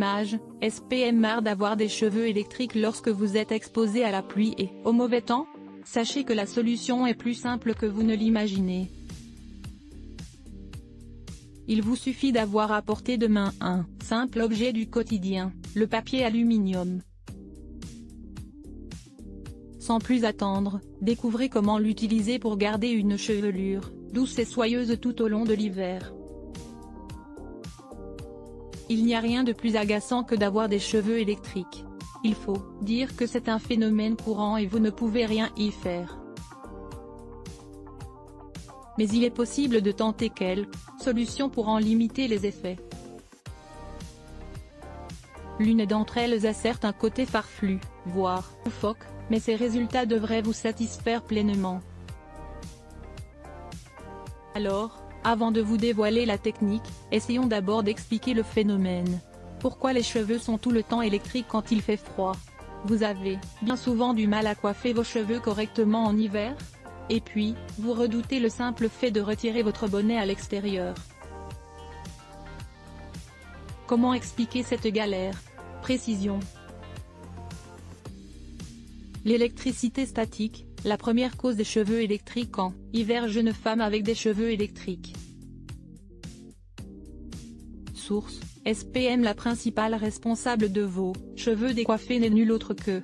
image, SPM marre d'avoir des cheveux électriques lorsque vous êtes exposé à la pluie et au mauvais temps? Sachez que la solution est plus simple que vous ne l'imaginez. Il vous suffit d'avoir à portée de main un simple objet du quotidien, le papier aluminium. Sans plus attendre, découvrez comment l'utiliser pour garder une chevelure douce et soyeuse tout au long de l'hiver. Il n'y a rien de plus agaçant que d'avoir des cheveux électriques. Il faut dire que c'est un phénomène courant et vous ne pouvez rien y faire. Mais il est possible de tenter quelques solutions pour en limiter les effets. L'une d'entre elles a certes un côté farfelu, voire loufoque, mais ces résultats devraient vous satisfaire pleinement. Alors, avant de vous dévoiler la technique, essayons d'abord d'expliquer le phénomène. Pourquoi les cheveux sont tout le temps électriques quand il fait froid? Vous avez bien souvent du mal à coiffer vos cheveux correctement en hiver? Et puis, vous redoutez le simple fait de retirer votre bonnet à l'extérieur. Comment expliquer cette galère? Précision. L'électricité statique, la première cause des cheveux électriques en hiver. Jeune femme avec des cheveux électriques. Source: SPM. La principale responsable de vos cheveux décoiffés n'est nulle autre que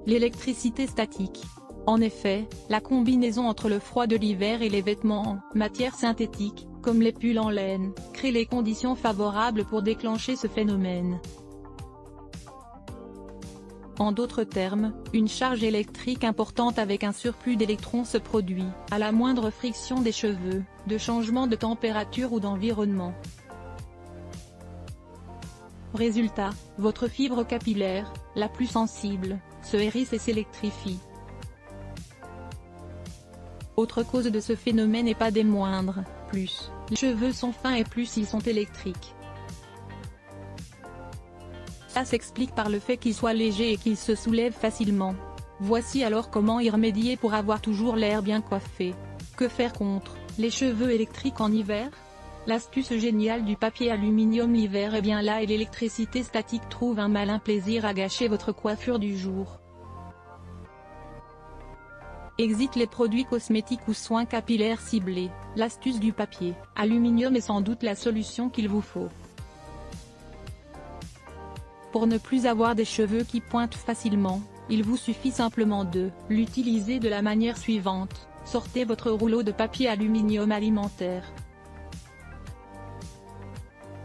l'électricité statique. En effet, la combinaison entre le froid de l'hiver et les vêtements en matière synthétique, comme les pulls en laine, crée les conditions favorables pour déclencher ce phénomène. En d'autres termes, une charge électrique importante avec un surplus d'électrons se produit à la moindre friction des cheveux, de changement de température ou d'environnement. Résultat, votre fibre capillaire, la plus sensible, se hérisse et s'électrifie. Autre cause de ce phénomène et pas des moindres, plus les cheveux sont fins et plus ils sont électriques. Ça s'explique par le fait qu'ils soient légers et qu'ils se soulèvent facilement. Voici alors comment y remédier pour avoir toujours l'air bien coiffé. Que faire contre les cheveux électriques en hiver? L'astuce géniale du papier aluminium l'hiver est bien là et l'électricité statique trouve un malin plaisir à gâcher votre coiffure du jour. Exit les produits cosmétiques ou soins capillaires ciblés, l'astuce du papier aluminium est sans doute la solution qu'il vous faut. Pour ne plus avoir des cheveux qui pointent facilement, il vous suffit simplement de l'utiliser de la manière suivante: sortez votre rouleau de papier aluminium alimentaire.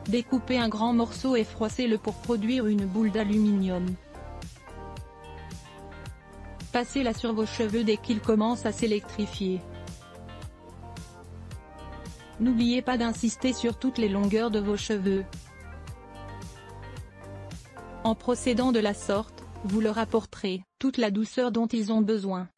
Découpez un grand morceau et froissez-le pour produire une boule d'aluminium. Passez-la sur vos cheveux dès qu'ils commencent à s'électrifier. N'oubliez pas d'insister sur toutes les longueurs de vos cheveux. En procédant de la sorte, vous leur apporterez toute la douceur dont ils ont besoin.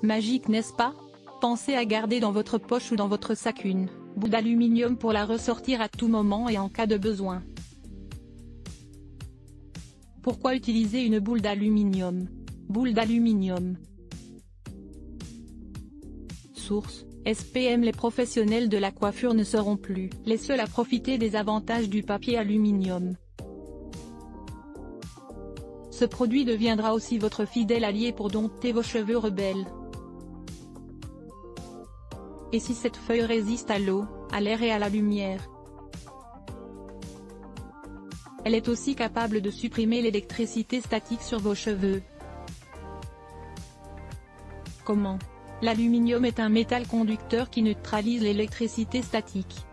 Magique, n'est-ce pas? Pensez à garder dans votre poche ou dans votre sac une boule d'aluminium pour la ressortir à tout moment et en cas de besoin. Pourquoi utiliser une boule d'aluminium? Boule d'aluminium. Source: SPM. Les professionnels de la coiffure ne seront plus les seuls à profiter des avantages du papier aluminium. Ce produit deviendra aussi votre fidèle allié pour dompter vos cheveux rebelles. Et si cette feuille résiste à l'eau, à l'air et à la lumière? Elle est aussi capable de supprimer l'électricité statique sur vos cheveux. Comment? L'aluminium est un métal conducteur qui neutralise l'électricité statique.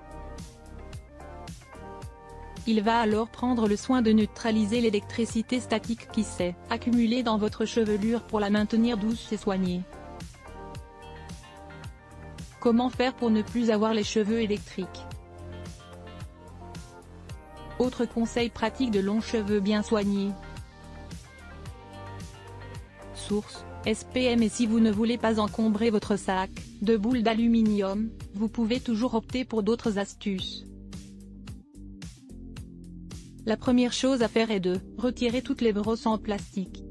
Il va alors prendre le soin de neutraliser l'électricité statique qui s'est accumulée dans votre chevelure pour la maintenir douce et soignée. Comment faire pour ne plus avoir les cheveux électriques? Autre conseil pratique de longs cheveux bien soignés. Source: SPM. Et si vous ne voulez pas encombrer votre sac de boules d'aluminium, vous pouvez toujours opter pour d'autres astuces. La première chose à faire est de retirer toutes les brosses en plastique.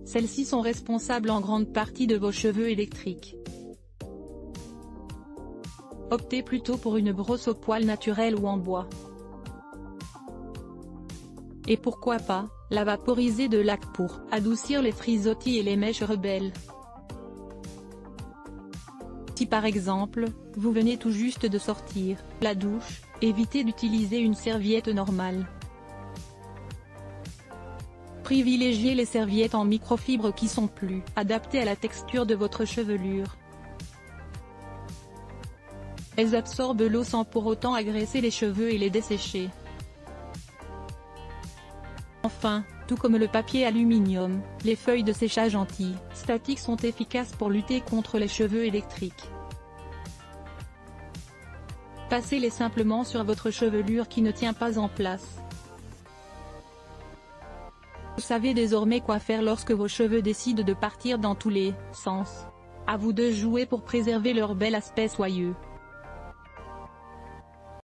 Celles-ci sont responsables en grande partie de vos cheveux électriques. Optez plutôt pour une brosse au poil naturelle ou en bois. Et pourquoi pas, la vaporisée de lac pour adoucir les frisottis et les mèches rebelles. Si par exemple, vous venez tout juste de sortir la douche, évitez d'utiliser une serviette normale. Privilégiez les serviettes en microfibre qui sont plus adaptées à la texture de votre chevelure. Elles absorbent l'eau sans pour autant agresser les cheveux et les dessécher. Enfin, tout comme le papier aluminium, les feuilles de séchage anti-statiques sont efficaces pour lutter contre les cheveux électriques. Passez-les simplement sur votre chevelure qui ne tient pas en place. Vous savez désormais quoi faire lorsque vos cheveux décident de partir dans tous les sens. À vous de jouer pour préserver leur bel aspect soyeux.